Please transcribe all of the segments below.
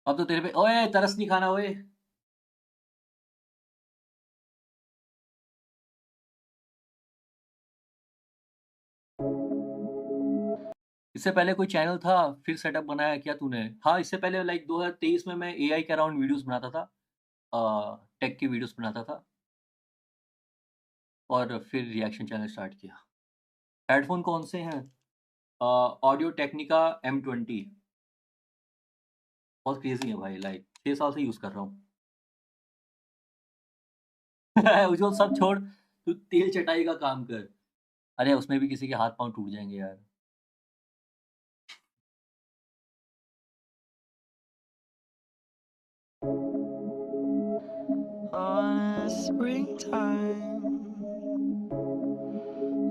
अब तो तेरे पे ओए तरस नहीं खाना ओए। इससे पहले कोई चैनल था फिर सेटअप बनाया क्या तूने? हाँ, इससे पहले लाइक 2023 में मैं एआई के अराउंड वीडियोस बनाता था, टेक की वीडियोस बनाता था और फिर रिएक्शन चैनल स्टार्ट किया। हेडफोन कौन से हैं? Audio Technica M20। बहुत क्रेजी है भाई, लाइक 6 साल से यूज कर रहा हूँ। उसको सब छोड़, तू तेल चटाई का काम कर। अरे उसमें भी किसी के हाथ पांव टूट जाएंगे यार। On springtime,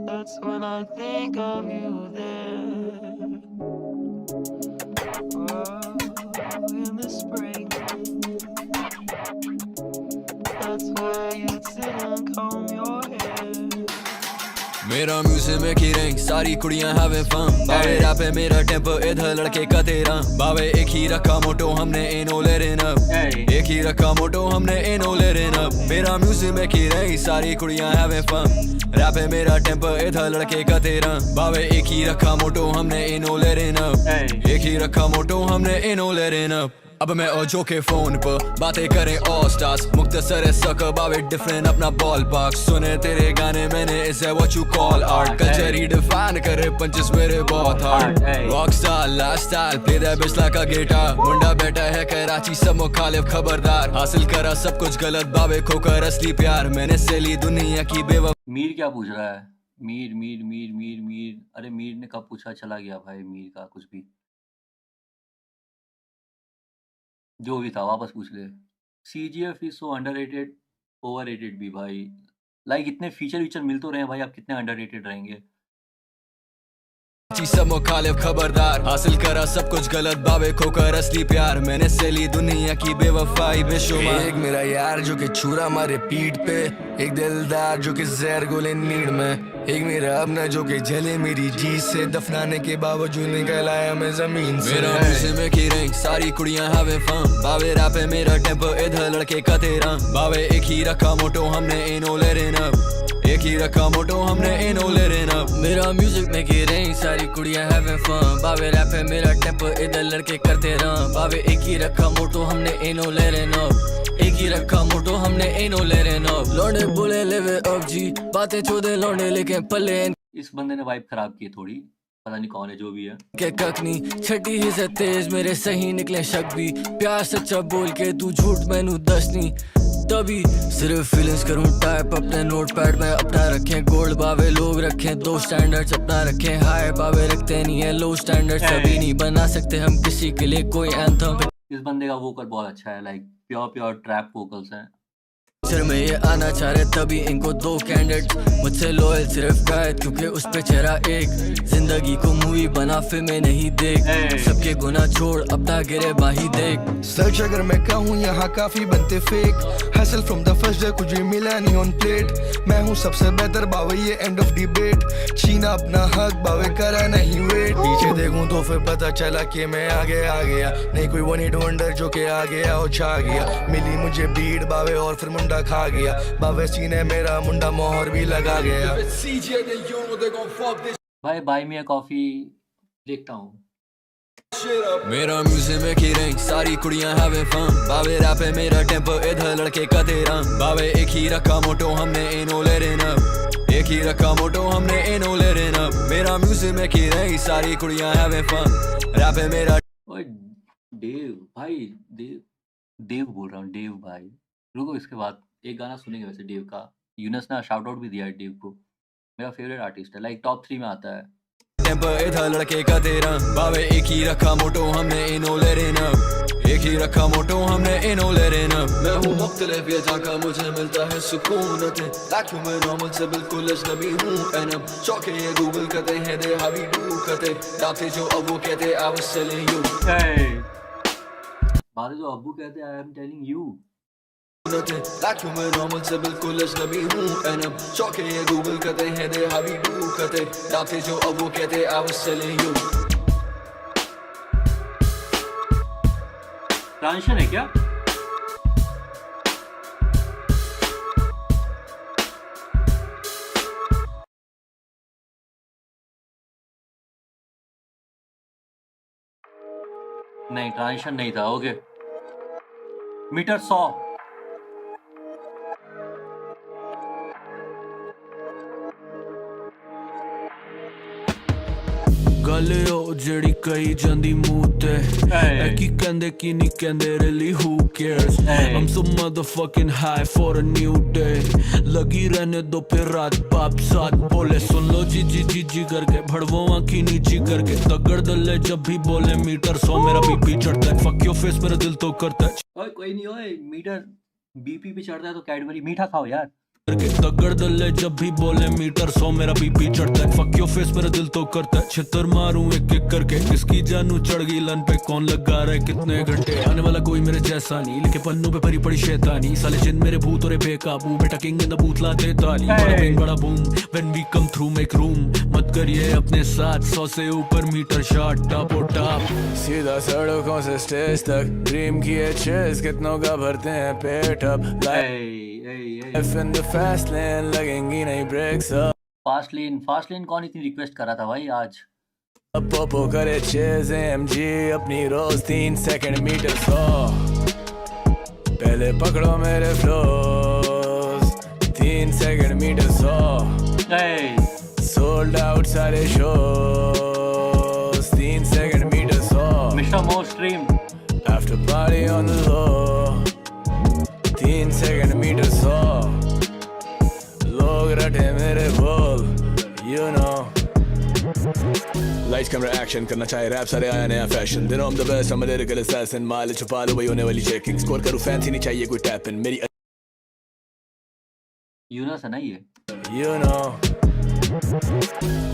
that's when I think of you there. Oh, in the spring, that's where you'd sit and comb your hair. मेरा म्यूजिक में की रैंक सारी कुड़ियां हैविंग फन बावे रैप है मेरा टेम्पो इधर लड़के का तेरा बावे एक ही रखा मोटो हमने इनो लेरिन अप एक ही रखा मोटो हमने इनो लेरिन अप मेरा म्यूजिक में की रैंक सारी कुड़ियां हैविंग फन रैप है मेरा टेम्पो इधर लड़के का तेरा बावे एक ही रखा मोटो हमने इनो लेरिन अप एक ही रखा मोटो हमने इनो लेरिन अप अब मैं ओजो के फोन पर बातें करें ऑल स्टार्स मुख्तसर सकर बावे डिफरेंट अपना बॉल पार्क सुने तेरे गाने मैंने इसे what you call art culture define करे पंचेस मेरे बहुत hard rock star last style play that bitch like a guitar मुंडा बैठा है कराची सब मुखालिफ खबरदार हासिल करा सब कुछ गलत बावे खोकर असली प्यार मैंने से ली दुनिया की बेवफा। मीर क्या पूछ रहा है? मीर मीर मीर मीर मीर, अरे मीर ने कब पूछा, चला गया भाई मीर का कुछ भी, जो भी था वापस पूछ ले। CGF is so underrated, overrated भी भाई। लाइक इतने फीचर मिल तो रहे हैं भाई, आप कितने अंडररेटेड रहेंगे? सब मुखालिफ खबरदार हासिल करा सब कुछ गलत बावे खोकर असली प्यार मैंने से ली दुनिया की बेवफाई बेशुमार एक मेरा यार जो कि छुरा मारे पीठ पे एक दिलदार जो कि जहर गोले नीड में एक मेरा अपना जो कि जले मेरी जी से दफनाने के बावजूद निकल आया मैं जमीन से मेरा म्यूजिक में की रैंक सारी कुड़ियां हैविंग फन बावे रैप है मेरा टेम्पो इधर लड़के का तेरा बावे एक ही रखा मोटो हमने इनो लेरिन अप एक ही रखा मोटो हमने इनो लेरिन अप मेरा म्यूजिक में की रैंक सारी कुड़ियां हैविंग फन बावे रैप है मेरा टेम्पो इधर लड़के करते रहा बावे एक ही रखा मोटो हमने इनो लेरिन अप एक ही रखा मोटो हमने इनो लेरिन अप लौंडे बोले लेवे अब जी बातें छोड़े लौंडे लेके पल्ले इस बंदे ने वाइब खराब की है थोड़ी, पता नहीं कौन है, जो भी है। के कखनी छठी ही से तेज मेरे सही निकले शक भी प्यार सच्चा बोल के तू झूठ मैनू दसनी तभी सिर्फ फीलिंग्स करूं टाइप अपने नोटपैड में अपना रखें गोल्ड बावे लोग रखें दो स्टैंडर्ड्स अपना रखें हाई बावे रखते नहीं है लो स्टैंडर्ड्स कभी नहीं बना सकते हम किसी के लिए कोई एंथम। इस बंदे का वोकल बहुत अच्छा है, लाइक प्योर ट्रैप वोकल्स हैं। सिर में ये आना चाह रहे तभी इनको दो कैंडिडेट मुझसे लॉयल सिर्फ गायद क्योंकि उस पे चेहरा एक जिंदगी को मूवी बना फिल्में नहीं देख सबके गुना छोड़ अपना गिरे बाही देख सच अगर मैं कहूँ यहाँ काफी बनते फेक हासिल फ्रॉम द फर्स्ट डे कुछ भी मिला नहीं ऑन प्लेट मैं हूँ सबसे बेहतर बावे ये एंड ऑफ डिबेट छीना अपना हक बावे करा नहीं वेट पीछे देखूं तो फिर पता चला कि मैं आगे आ गया नहीं कोई वन हिट वंडर जो कि आ गया और छा गया मिली मुझे बीट बावे और फिर मुंडा खा गया बावे सीने मेरा मुंडा मोहर भी लगा गया। भाई बाय मी अ कॉफी देखता हूँ। मेरा म्यूजिक में की रैंक सारी कुड़ियां हैविंग फन बावे रैप है मेरा टेम्पो इधर लड़के का तेरा बावे एक ही रखा मोटो हमने इनो लेरिन अप एक ही रखा मोटो हमने इनो लेरिन अप मेरा म्यूजिक में की रैंक सारी कुड़ियां हैविंग फन रैप है मेरा ओए देव भाई, देव बोल रहा हूँ, देव भाई। रुको, इसके बाद एक गाना सुनेंगे वैसे देव का। यूनस ने शाउट आउट भी दिया है देव को, मेरा फेवरेट आर्टिस्ट है, लाइक टॉप 3 में आता है। टेम्पो इधर लड़के का तेरा बावे एक ही रखा मोटो हमने इनो लेरिन अप एक ही रखा मोटो हमने इनो लेरिन अप मैं हूँ मुख्तलिफ ये जाका मुझे मिलता है सुकून लाखों में नॉर्मल से बिल्कुल अजनबी हूँ एनम चौके ये गूगल करते हैं दे हावी डू करते दाते जो अब वो कहते आई वाज टेलिंग यू बातें जो अब्बू कहते हैं आई एम टेलिंग यू लाखों में नॉर्मल से बिल्कुल अजनबी हूँ एनम चौके ये गूगल करते हैं दे हावी डू करते दाते जो अब वो कहते I was telling you transition है क्या? नहीं, ट्रांजिशन नहीं था। Okay, metre 100। गले ओ जेड़ी कही जांदी मूंह ते ए की कहंदे की नहीं कहंदे really who cares I'm so motherfucking high for a new day लगी रहने दो फिर रात बाप साथ बोले सुन लो जी जी जी जी करके भड़वो आंखी नीची करके तगड़ दले जब भी बोले मीटर 100 मेरा बीपी चढ़ता है fuck your face मेरा दिल तो करता है ओए कोई नहीं, ओए मीटर बीपी पे चढ़ता है तो कैडबरी मीठा खाओ यार। करके तगड़ दले जब भी बोले मीटर 100 मेरा बीपी चढ़ता है fuck your face मेरा दिल तो करता है छितर मारूं एक एक करके किसकी जानू चढ़ गई लन पे कौन लगा रहा है कितने घंटे आने वाला कोई मेरे जैसा नहीं लिखे पन्नों पे भरी पड़ी शैतानी साले जिन मेरे भूत और बेकाबू बेटा किंग इन द बूथ लाते ताली bada bing bada boom when we come through make room मत करिए अपने साथ 100 से ऊपर मीटर शॉट टॉप और टॉप सीधा सड़कों से स्टेज तक ड्रीम किए चेस कितनों का भरते हैं पेट अब life in the fast lane लगेंगी नहीं ब्रेक्स अब फास्ट लेन कौन इतनी रिक्वेस्ट कर रहा था भाई आज? अब पोपो करे चेस एमजी अपनी रोज 3 सेकंड मीटर 100 पहले पकड़ो मेरे flows 3 second meter 100 sold out सारे shows 3 second meter 100 mister more stream after party on the low 3 second meter 100 लोग रटे मेरे बोल you know Lights camera action करना चाहे रैप सारे आया नया फैशन दिनों I'm the best I'm a lyrical assassin माल छुपा लो वही होने वाली चेकिंग स्कोर करूँ फैंसी नहीं चाहिए कोई टैप इन मेरी यूनस है ना ये? you know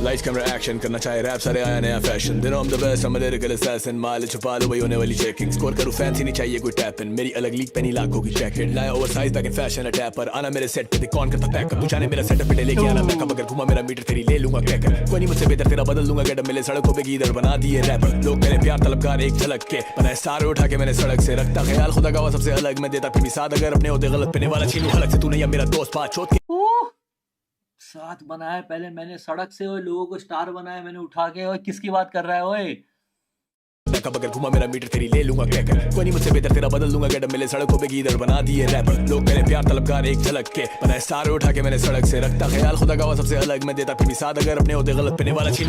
Lights camera action करना चाहे रैप सारे आया नया फैशन दिनों I'm the best I'm a lyrical assassin माल छुपा लो वही होने वाली चेकिंग स्कोर करूँ फैंसी नहीं चाहिए कोई टैप इन मेरी अलग लीग पे नहीं लाखों की जैकेट लाया ओवरसाइज बैक इन फैशन अटैपर आना मेरे सेट पे कौन करता पैकअप तू जाने मेरा सेटअप पे लेके आना बैकअप अगर घुमा मेरा मीटर तेरी ले लूंगा क्रैकर कोई नहीं मुझसे बेहतर तेरा बदल दूंगा गेटअप मिले सड़कों पे गीदड़ बना दिए रैपर लोग मेरे प्यार तलबगार एक झलक के बनाए सारे उठा के मैंने सड़क से रखता ख्याल खुदा का सबसे अलग मैं देता फिर भी साथ अगर अपने होते गलत पीने वाला छीनू हलक से तू नहीं मेरा दोस्त बात छोड़ साथ बनाया पहले मैंने सड़क से, और लोगों को स्टार बनाया मैंने उठा के। और किसकी बात कर रहा है ओए? बैकअप अगर घुमा मेरा मीटर तेरी ले लूंगा क्रैकर कोई नहीं मुझसे बेहतर तेरा बदल दूंगा गेटअप मिले सड़कों पे गीदड़ बना दिए रैपर लोग मेरे प्यार तलबगार एक झलक के बनाए सारे उठा के मैंने सड़क से रखता ख्याल खुदा का सबसे अलग मैं देता फिर भी साथ अगर अपने होते गलत पीने वाला छीन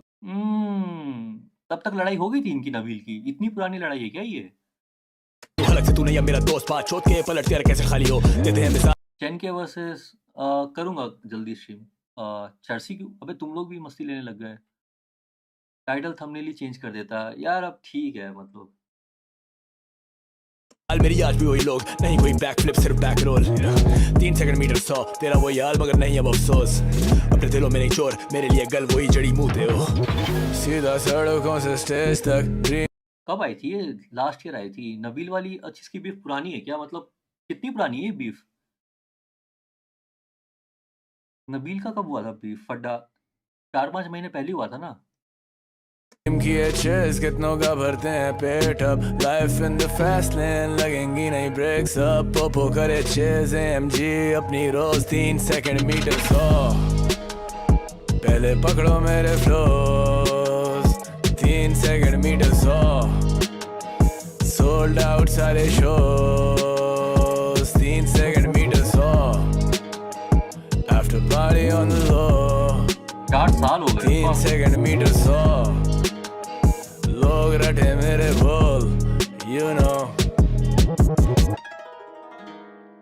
तब तक लड़ाई हो गई थी इनकी नबील की? इतनी पुरानी लड़ाई है क्या ये? हलक से तू नहीं मेरा दोस्त बात छोड़ के पलट तेरा कैसे खाली हो देते हैं मिसाल 10K वर्सेस करूंगा जल्दी स्ट्रीम। चर्सी क्यों? अबे तुम लोग भी मस्ती लेने लग गए। टाइटल थंबनेल ही चेंज कर देता यार। अब ठीक है, मतलब मेरी आज भी वही लोग नहीं कोई बैक फ्लिप सिर्फ बैक रोल 3 सेकंड मीटर 100 तेरा वही हाल मगर नहीं अब अफसोस अपने दिलों में नहीं चोर मेरे लिए गल वही जड़ी मुंह थे हो सीधा सड़कों से स्टेज तक। कब आई थी ये? लास्ट ईयर आई थी नबील वाली। अच्छा, इसकी बीफ पुरानी है क्या? मतलब कितनी पुरानी है ये बीफ? नबील का कब हुआ था बीफ? फड्डा 4-5 महीने पहले हुआ था ना। किए चेस कितनों का भरते हैं पेट अब life in the fast lane लगेंगी नहीं ब्रेक्स अब पोपो करे चेस एमजी अपनी रोज 3 सेकंड मीटर 100 पहले पकड़ो मेरे flows 3 second meter 100 sold out सारे shows 3 second meter 100 after party on the low 4 साल हो गए। 3 सेकंड मीटर 100 लोग रटे मेरे बोल you know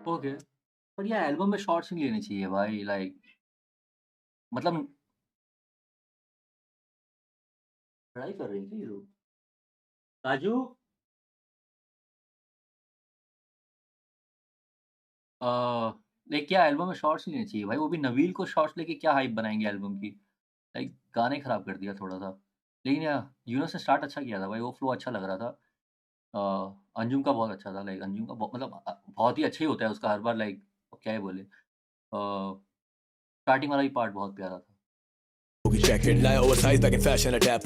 ओके, पर ये एल्बम में शॉर्ट्स नहीं लेने चाहिए भाई। लाइक मतलब लड़ाई कर रही थी ये लोग। राजू लाइक क्या एल्बम में शॉर्ट्स नहीं लेने चाहिए भाई? वो भी नबील को शॉर्ट्स लेके क्या हाइप बनाएंगे एल्बम की? लाइक गाने खराब कर दिया थोड़ा सा। लेकिन यार यूनस ने स्टार्ट अच्छा किया था भाई, वो फ्लो अच्छा लग रहा था। अंजुम का बहुत अच्छा था। लाइक अंजुम का मतलब बहुत ही अच्छा ही होता है उसका हर बार। लाइक क्या है बोले, स्टार्टिंग वाला ही पार्ट बहुत प्यारा था। जैकेट लाया ओवरसाइज बैक इन फैशन अटैप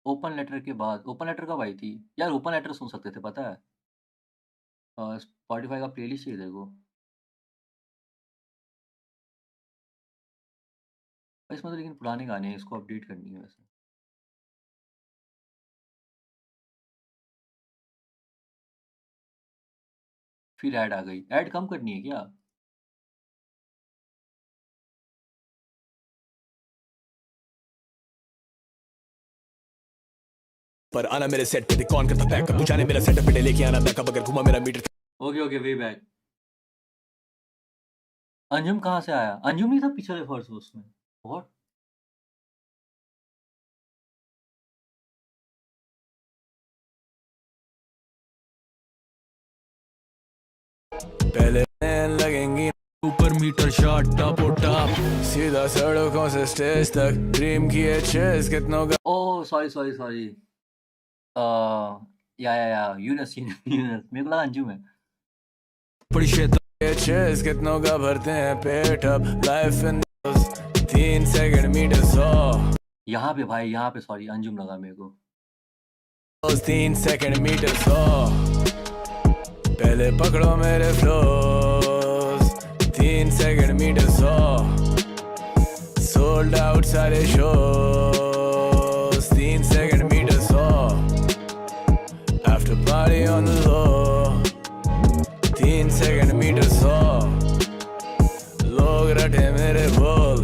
ओपन लेटर के बाद, ओपन लेटर कब आई थी यार? ओपन लेटर सुन सकते थे पता है। स्पॉटिफाई का प्लेलिस्ट चाहिए तेरे को? इसमें तो लेकिन पुराने गाने हैं, इसको अपडेट करनी है वैसे। फिर ऐड आ गई। ऐड कम करनी है क्या? पर आना मेरे सेट पे कौन करता पैकअप, तू जाने मेरा सेटअप पे लेके आना बैकअप, अगर घुमा मेरा metre. Okay way back. Anjum कहाँ से आया? अंजुम नहीं था पिछले फर्स्ट उसमें? व्हाट? पहले लगेंगी ऊपर मीटर शॉट टॉप सीधा सड़कों से स्टेज तक, ड्रीम किए चेस कितनों का। Oh sorry. या यूनस मेरे को लगा अंजुम है। बड़ी चेस कितनों का भरते हैं पेट, अब लाइफ इन 3 सेकंड मीटर 100। यहाँ पे भाई, यहाँ पे सॉरी अंजुम लगा मेरे को। 3 सेकंड मीटर 100, पहले पकड़ो मेरे flows. 3 second meter 100, sold out सारे shows. 3 second meter 100, after party on the low. 3 second meter 100, लोग रटे मेरे बोल।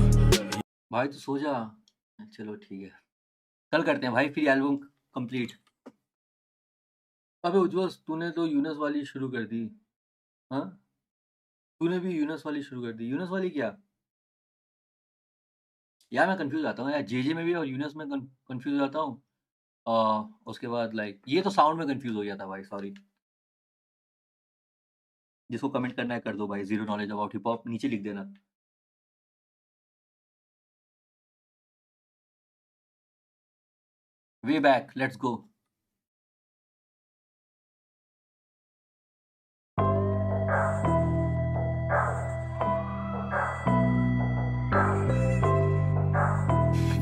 भाई तो सो जा। चलो ठीक है, कल करते हैं भाई फिर एल्बम कंप्लीट। अबे उज्ज्वल, तूने तो यूनस वाली शुरू कर दी। हाँ, तूने भी यूनस वाली शुरू कर दी। यूनस वाली क्या यार? मैं कंफ्यूज आता हूँ यार, जेजे में भी और यूनस में कंफ्यूज हो जाता हूँ। उसके बाद लाइक ये तो साउंड में कंफ्यूज हो गया था भाई, सॉरी। जिसको कमेंट करना है कर दो भाई, zero knowledge about hip hop नीचे लिख देना। Way back, let's go.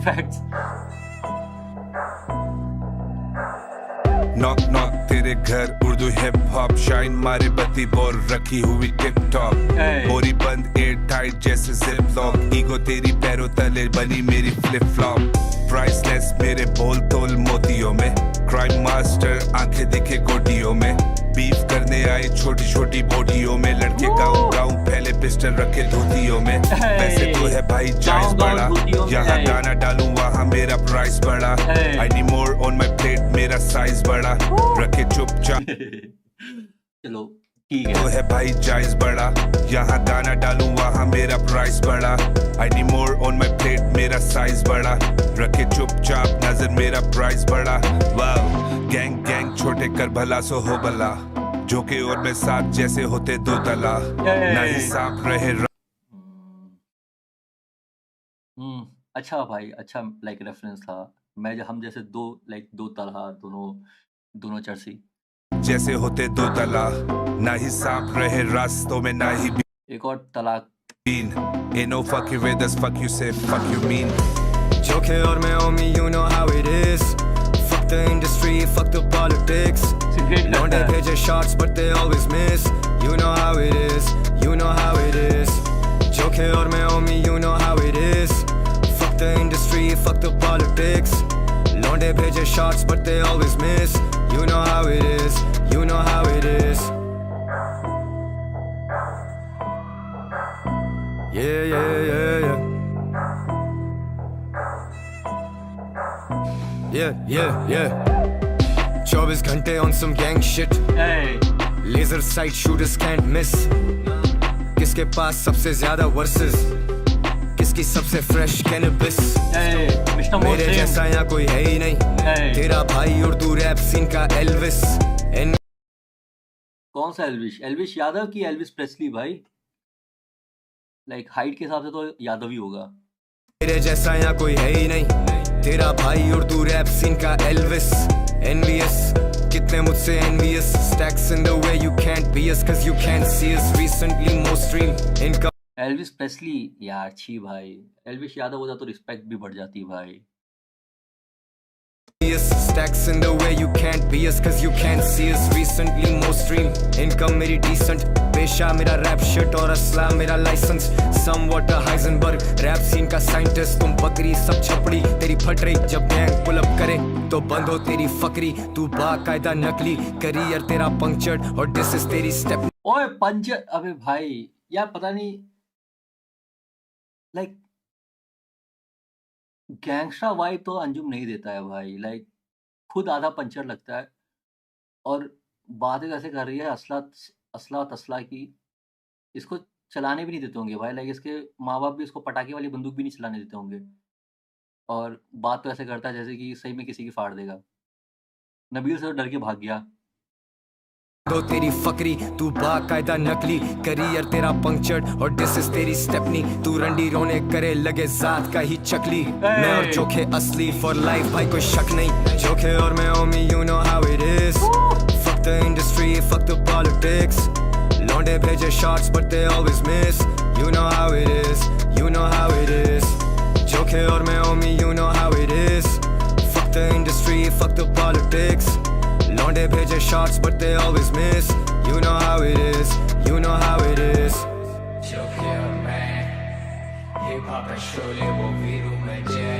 Facts. Knock knock तेरे घर उर्दू हिप हॉप, शाइन मारे बत्ती बोल रखी हुई टिप टॉप। बोरी बंद एयर टाइट जैसे जिप लॉक, ईगो तेरी पैरों तले बनी मेरी फ्लिप फ्लॉप। प्राइसलेस मेरे बोल तोल मोतियों में, क्राइम मास्टर आंखें दिखे गोटियों में। बीफ करने आए छोटी छोटी बोटियों में, लड़के गाँव गाँव फैले पिस्टल रखे धोतियों में। पैसे तो है भाई जायज बड़ा, यहाँ गाना डालूं वहाँ मेरा प्राइस बड़ा। I need more on my plate, मेरा साइज बड़ा, रखे चुपचाप। चलो ठीक तो है। है भाई जायज बड़ा, यहाँ गाना डालूं वहाँ मेरा प्राइस बड़ा। I need more on my plate, मेरा साइज बड़ा, रखे चुपचाप नजर मेरा प्राइस बड़ा। वाओ गैंग गैंग छोटे कर भला सो हो भला, जो के और में साथ जैसे होते दो तला, ना ही सांप रहे अच्छा भाई, अच्छा लाइक रेफरेंस था। हम जैसे दो तलहा, दोनों चर्सी जैसे होते दो तला, ना ही सांप रहे रास्तों में ना ही एक और तलाक। Been. Ain't no fucking with us, fuck you say, fuck you mean. Joke और मैं homie, you know how it is. Fuck the industry, fuck the politics. Don't they भेजे shots but they always miss. You know how it is, you know how it is. Joke और मैं homie, you know how it is. Fuck the industry, fuck the politics. Don't they भेजे shots but they always miss. You know how it is, you know how it is. Yeah. Yeah. 24 घंटे on some gang shit. Laser sight shooters can't miss. किसके पास सबसे ज्यादा verses? किसकी सबसे fresh cannabis? मेरे जैसा यहाँ कोई है ही नहीं, तेरा भाई उर्दू रैप सीन का एल्विस। कौन सा एल्विश? एल्विश यादव की एल्विस प्रेस्ली भाई? लाइक हाइट के हिसाब से तो यादव ही होगा। मेरे जैसा यहाँ कोई है ही नहीं, तेरा भाई उर्दू रैप सीन का एल्विस। एनवीएस कितने मुझसे envious, stacks in the way you can't be us cause you can't see us. Recently most stream income. Elvis Presley यार छी भाई, एल्विश यादव होता तो रिस्पेक्ट भी बढ़ जाती भाई। Stacks in the way you can't be us cause you can't see us. Recently more stream income मेरी decent. पेशा मेरा rap shit और असला मेरा license. Somewhat a Heisenberg rap scene का scientist. तुम बकरी सब छपड़ी तेरी फट रही जब gang pull up करे तो बंद हो तेरी फकरी. तू बाकायदा नकली करियर तेरा punctured और this is तेरी step. ओए पंचर, अबे भाई यार पता नहीं लाइक गैंगस्टर वाइब तो अंजुम नहीं देता है भाई. लाइक खुद आधा पंचर लगता है और बातें कैसे कर रही है असला असला तसला की. इसको चलाने भी नहीं देते होंगे भाई. लाइक इसके माँ बाप भी इसको पटाखे वाली बंदूक भी नहीं चलाने देते होंगे और बात तो ऐसे करता है जैसे कि सही में किसी की फाड़ देगा. नबील से तो डर के भाग गया. दो तेरी फकरी तू बाकायदा नकली करियर तेरा पंक्चर्ड और दिस इज तेरी स्टेपनी. तू रंडी रोने करे लगे जात का ही चकली. मैं और चोखे असली फॉर लाइफ भाई कोई शक नहीं. चोखे और मैं Omi you know how it is. Fuck the industry fuck the politics. लौंडे भेजे shots but they always miss. You know how it is you know how it is. Chokhe और मैं Omi you know how it is. Fuck the industry fuck the politics. Londe भेजे shots but they always miss. You know how it is, you know how it is. चोखे और मैं hip hop है शोले वो वीरू में जय.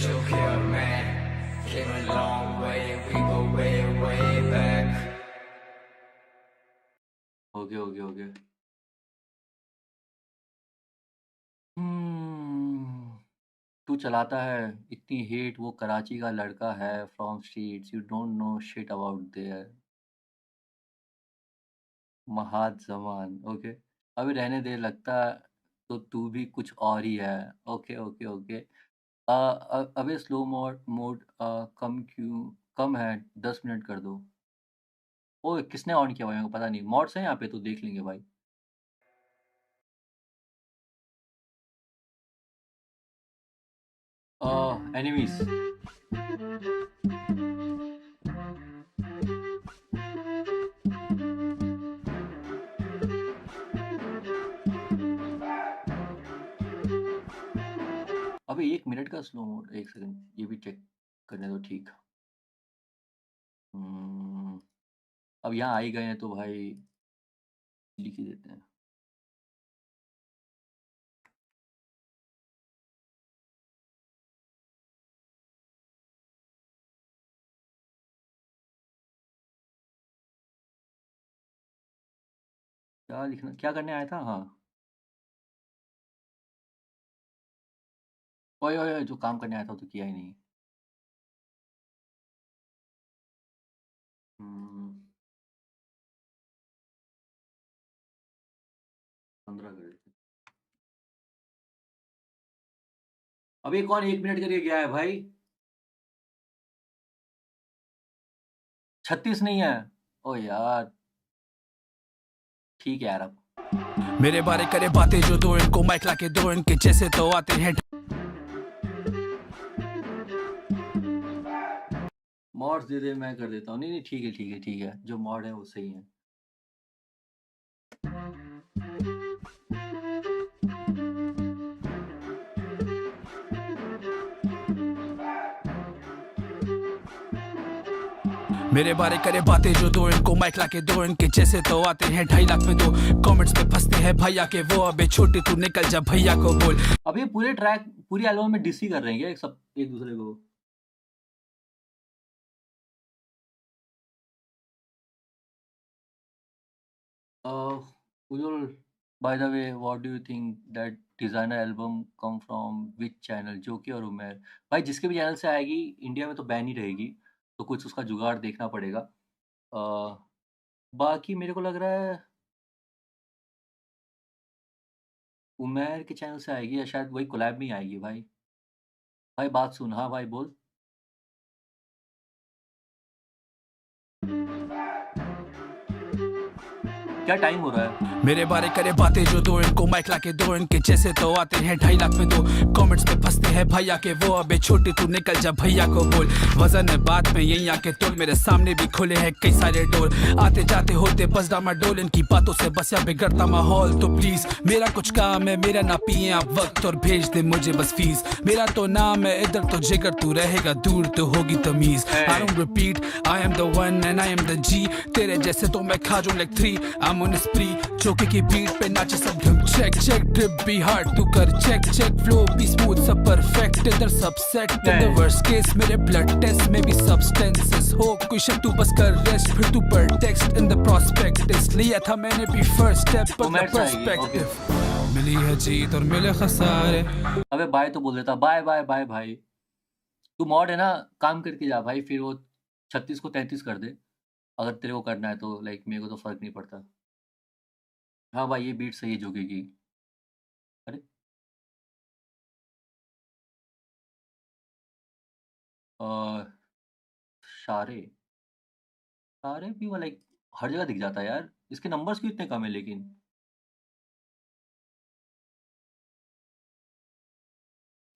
चोखे और मैं came a long way, we go way way back. Okay. तू चलाता है इतनी हेट. वो कराची का लड़का है from streets. You don't know shit about there. Mahad Zaman. Okay अभी रहने दे. लगता तो तू भी कुछ और ही है. ओके. अबे स्लो मोड कम है. 10 मिनट कर दो. ओए किसने ऑन किया भाई? मेरे को पता नहीं. मॉड्स हैं यहाँ पे तो देख लेंगे भाई. एनिमीज. अबे 1 मिनट का स्लो मोड. 1 सेकंड ये भी चेक करने दो. ठीक. अब यहाँ आ ही गए हैं तो भाई लिख ही देते हैं. क्या लिखना, क्या करने आया था? हाँ ओए जो काम करने आया था तो किया ही नहीं. हम्म, 15 कर देते. अब ये कौन 1 मिनट करके गया है भाई? 36 नहीं है. ओ यार ठीक है यार. अब मेरे बारे करे बातें जो दो इनको माइक लाके दो इनके जैसे तो आते हैं. मॉड्स दे दे. मैं कर देता हूँ. नहीं ठीक है. जो मॉड है वो सही है. मेरे बारे करे बातें जो दो इनको माइक लाके दो इनके जैसे तो आते हैं 2.5 लाख में. दो कमेंट्स पे फंसते हैं भैया के वो. अबे छोटे तू निकल जा भैया को बोल. अब ये पूरे ट्रैक पूरी एल्बम में डिसी कर रहे हैं क्या सब एक दूसरे को? Ujjwal, by the way, what do you think that designer album come from which channel? जोकी और उमेर. भाई जिसके भी चैनल से आएगी इंडिया में तो बैन ही रहेगी. तो कुछ उसका जुगाड़ देखना पड़ेगा. बाकी मेरे को लग रहा है उमेर के चैनल से आएगी या शायद वही कोलैब में ही आएगी भाई. भाई बात सुन. हाँ भाई बोल. क्या टाइम हो रहा है? मेरे बारे करे बातें जो दो, इनको माइक लाके दो, इनके जैसे तो आते हैं 2.5 लाख में दो। कमेंट्स पे फंसते हैं भैया के वो, अबे छोटे तू निकल जा भैया को बोल। वजन है बात में यहीं आके तोल, मेरे सामने भी खुले हैं कई सारे डोर। आते जाते होते बस डामाडोल, इनकी बातों से बस या बिगड़ता माहौल। तो प्लीज मेरा कुछ काम है, मेरा ना पिए आप वक्त और भेज दे मुझे बस फीस। मेरा तो नाम है इधर तो जिगर, तू रहेगा दूर तो होगी तमीज। I don't repeat, I am the one and I am the G। तेरे जैसे तो मैं खा जाऊं like 3, I'm on a spree। चौके की बीट पे नाचे सब ढम, चेक चेक ड्रिप भी हार्ड तू कर चेक चेक, फ्लो भी स्मूथ सब परफेक्ट, इधर सब set. In the worst case मेरे ब्लड टेस्ट में भी सब्सटेंसेस हो, कोई शक तू बस कर रेस्ट, फिर तू पर टेक्स्ट इन द प्रोस्पेक्टस। लिया था मैंने भी फर्स्ट स्टेप पर द पर्सपेक्टिव। मिली है जीत और मिले खसारे। अबे बाय तो बोल देता, बाय बाय बाय भाई। तू मॉड है ना, काम करके जा भाई, फिर वो 36 को 33 कर दे अगर तेरे को करना है तो। लाइक मेरे को तो फर्क नहीं पड़ता। हाँ भाई, ये बीट सही है जोगी की। अरे सारे सारे भी वो लाइक हर जगह दिख जाता है यार। इसके नंबर्स क्यों इतने कम है लेकिन?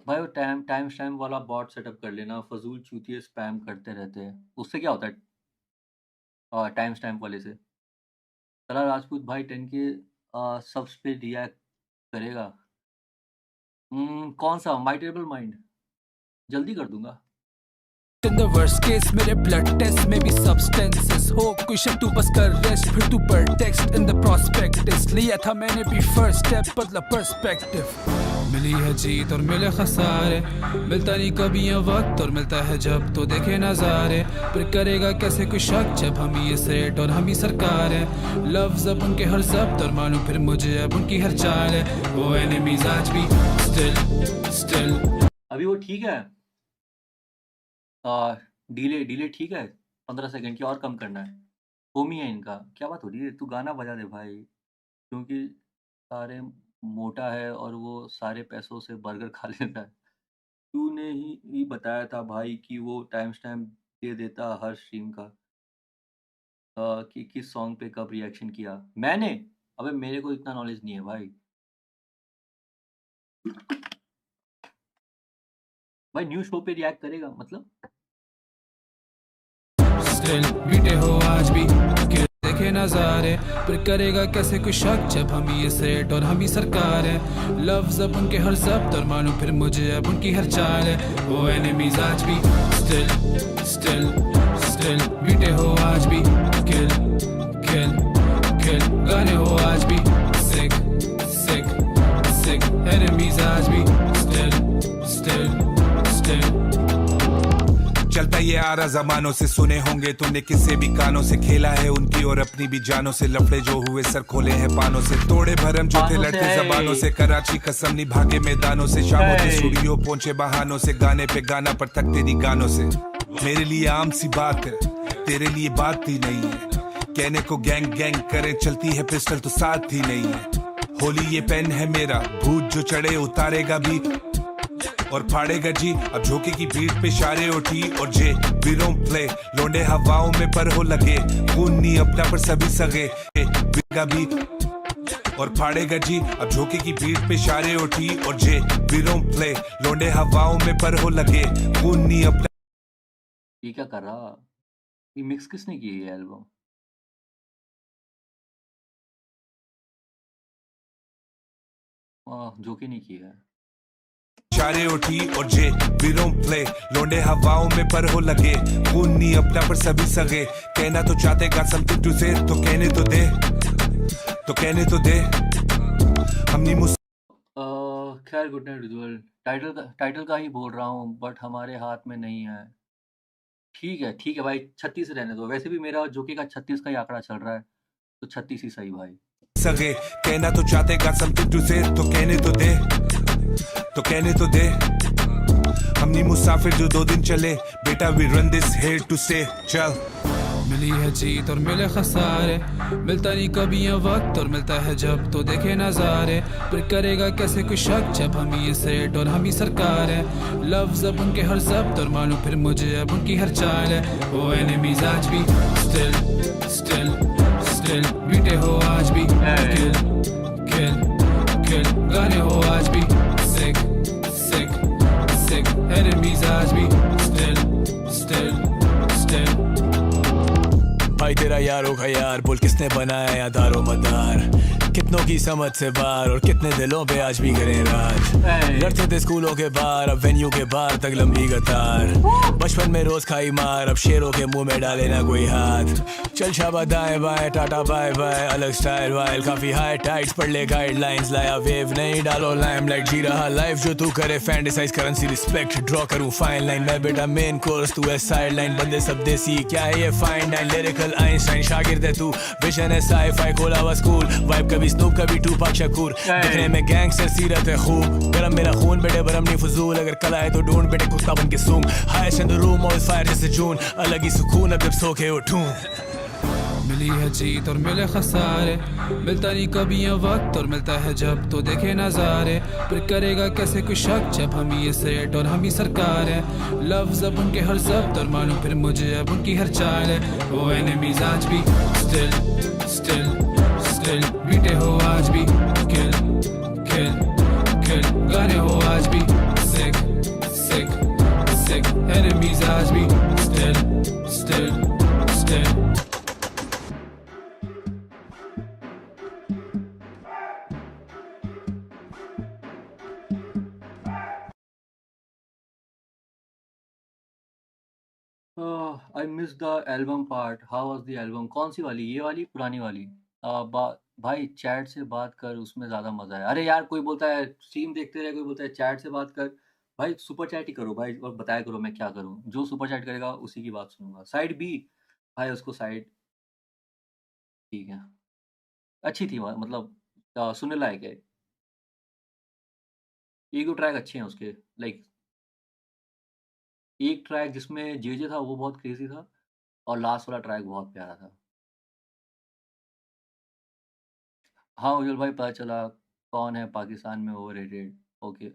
भाई वो टाइम स्टैम्प वाला बॉट सेटअप कर लेना, फजूल चूतिए स्पैम करते रहते हैं। उससे क्या होता है टाइम स्टैम्प वाले से? चला राजपूत भाई 10 के सब्स पे रिएक्ट करेगा। कौन सा? माई टेबल माइंड जल्दी कर दूंगा। इन द वर्स्ट केस मेरे ब्लड टेस्ट में भी सब्सटेंसेस हो, कोई शक तू बस कर रेस्ट, फिर तू पर टेक्स्ट इन द प्रोस्पेक्टस। लिया था मैंने भी फर्स्ट स्टेप बदला पर्सपेक्टिव। मिली है जीत और मिले खसारे, मिलता नहीं कभी ये वक्त और मिलता है जब तो देखे नजारे। फिर करेगा कैसे कोई शक जब हम ही सेट और हम ही सरकार है। लफ्ज अब उनके हर जब्त और मालूम फिर मुझे अब उनकी हर चाल है। वो एनिमीज आज भी स्टिल अभी वो ठीक है। डिले ठीक है, 15 सेकंड की और कम करना है। होमी है इनका। क्या बात हो रही है? तू गाना बजा दे भाई, क्योंकि सारे मोटा है और वो सारे पैसों से बर्गर खा लेता है। तूने ही बताया था भाई कि वो टाइम स्टैम्प दे देता हर स्ट्रीम का। कि किस सॉन्ग पे कब रिएक्शन किया मैंने। अबे मेरे को इतना नॉलेज नहीं है भाई। भाई न्यू शो पे रिएक्ट करेगा मतलब? स्टिल बीटे हो आज भी के देखे नजारे। फिर करेगा कैसे कोई शक जब हम ही सेट और हम ही सरकार है। लफ्ज अब उनके हर जब्त और मालूम फिर मुझे अब उनकी हर चाल है। वो एनिमीज आज भी स्टिल बीटे हो आज भी किल गाने हो आज भी सिक एनिमीज आज भी स्टिल चलता ये आ रहा जमानों से, सुने होंगे तुमने किससे भी कानों से, खेला है उनकी और अपनी भी जानों से। लफड़े जो हुए सर खोले हैं पानों से, तोड़े भरम जो थे लड़ते जबानों से। कराची कसम नहीं भागे मैदानों से, शाम होते स्टूडियो पहुंचे बहानों से। गाने पे गाना पर तक तेरी गानों से। मेरे लिए आम सी बात है, तेरे लिए बात ही नहीं है। कहने को गैंग करे, चलती है पिस्टल तो साथ ही नहीं है। होली ये पेन है मेरा, भूत जो चढ़े उतारेगा भी और फाड़ेगा जी। अब झोंके की बीट पे इशारे उठी और जे वी डोंट प्ले। लोंडे हवाओं में पर हो लगे, खून नहीं अपना पर सभी सगे। भी और फाड़ेगा जी। अब झोंके की बीट पे इशारे उठी और जे वी डोंट प्ले। लोंडे हवाओं में पर हो लगे, खून नहीं अपना। ये क्या कर रहा? ये मिक्स किसने की है एल्बम? जो कि नहीं किया है। इशारे उठी और जे वी डोंट प्ले। लोंडे हवाओं में पर हो लगे, खून नहीं अपना पर सभी सगे। कहना तो चाहते got something to say, तो कहने तो दे हमनी खैर गुड नाइट रिजुअल। टाइटल का ही बोल रहा हूँ बट हमारे हाथ में नहीं है। ठीक है भाई, 36 रहने दो। वैसे भी मेरा जोके का 36 का ही आंकड़ा चल रहा है, तो 36 ही सही भाई। सगे कहना तो चाहते got something to say, तो कहने तो दे हमनी मुसाफिर जो 2 दिन चले। बेटा we run this here to stay। चल मिली है जीत और मिले खसारे, मिलता नहीं कभी ये वक्त और मिलता है जब तो देखे नजारे। फिर करेगा कैसे कोई शक जब हम ही सेट और हम ही सरकार है। लफ्ज अब उनके हर जब्त और मालूम फिर मुझे अब उनकी हर चाल है। वो एनिमीज आज भी स्टिल बीटे हो आज है यार, बोल किसने बनाया या दारो मदार, कितनों की समझ से बाहर और कितने दिलों पे आज भी करें राज। लड़ते थे स्कूलों के बाहर, अब वेन्यू के बाहर तक लंबी कतार, बचपन में रोज खाई मार, अब शेरों के मुंह में डाले ना कोई हाथ। चल शाबा दाएं बाएं टाटा बाय बाय, अलग स्टाइल वाइल काफी हाई टाइट्स, पढ़ ले गाइडलाइंस, लाया वेव नहीं डालो लाइमलाइट, जी रहा लाइफ जो तू करे, फैंटेसाइज करेंसी रिस्पेक्ट, ड्रॉ करूं फाइन लाइन, मैं बेटा मेन कोर्स तू है साइड लाइन, बंदे सब देसी क्या है ये फाइन डाइन, लिरिकल आइंस्टाइन शागिर्द है तू, विजन है साई-फाई खोला हुआ स्कूल, वाइब कभी स्नूप कभी टूपाक शकूर, दिखने में गैंगस्टर सीरत है खूब, गरम मेरा खून बेटे बरम नहीं फजूल, अगर कला है तो ढूंढ बेटे कुत्ता बन के सूंघ, highest in the room all fire जैसे जून, अलग ही सुकून अब जब सो के उठूं। मिली है जीत और मिले खसारे, मिलता नहीं कभी ये वक्त और मिलता है जब तो देखे नजारे, फिर करेगा कैसे कोई शक जब हम ही सेट और हम ही सरकार है, लफ्ज अब उनके हर जब्त और मालूम फिर मुझे अब उनकी हर चाल है, वो एनिमीज आज भी स्टिल स्टिल स्टिल बीटे हो आज भी, किल किल किल गाने हो आज भी, सिक सिक सिक एनिमीज आज भी still still still. I miss the album part, how was the album, कौन सी वाली, ये वाली पुरानी वाली? भाई चैट से बात कर, उसमें ज़्यादा मज़ा है। अरे यार कोई बोलता है स्ट्रीम देखते रहे, कोई बोलता है चैट से बात कर, भाई सुपर चैट ही करो भाई, और बताया करो मैं क्या करूँ, जो सुपर चैट करेगा उसी की बात सुनूंगा। साइड बी भाई, उसको साइड ठीक है, अच्छी थी मतलब सुनने लायक है, एक दो ट्रैक अच्छे हैं उसके, लाइक एक ट्रैक जिसमें जे था वो बहुत क्रेजी था, और लास्ट वाला ट्रैक बहुत प्यारा था। हाँ उज्जवल भाई, पता चला कौन है पाकिस्तान में ओवररेटेड, ओके।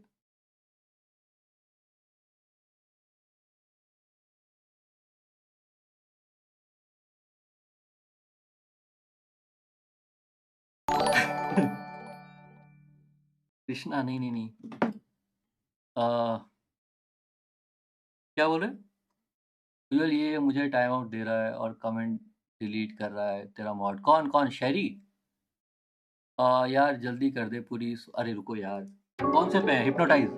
कृष्णा नहीं नहीं नहीं, क्या बोल रहे? उज्जवल ये मुझे टाइम आउट दे रहा है और कमेंट डिलीट कर रहा है, तेरा मॉड कौन कौन? शहरी यार जल्दी कर दे पूरी, अरे रुको यार, कौन से पे है? हिप्नोटाइज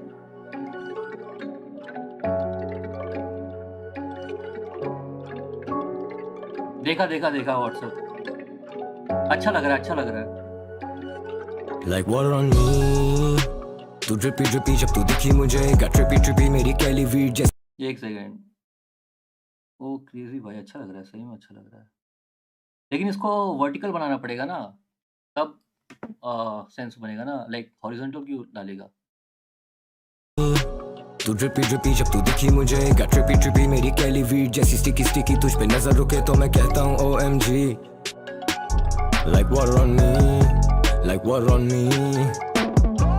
देखा देखा देखा व्हाट्सएप, अच्छा लग रहा है, अच्छा लग रहा है। Like water on me, तू drippy drippy जब तू दिखी मुझे, got trippy trippy मेरी कैली वीड जैसे। एक सेकेंड, ओ क्रेजी भाई, अच्छा लग रहा है, सही में अच्छा लग रहा है, लेकिन इसको वर्टिकल बनाना पड़ेगा ना, तब सेंस बनेगा ना, लाइक हॉरिजॉन्टल क्यों डालेगा? तू drippy drippy जब तू दिखी मुझे, got trippy trippy मेरी कैली वीड जैसी sticky sticky, तुझ पे नजर रुके तो मैं कहता हूँ OMG। Like water on me, like water on me,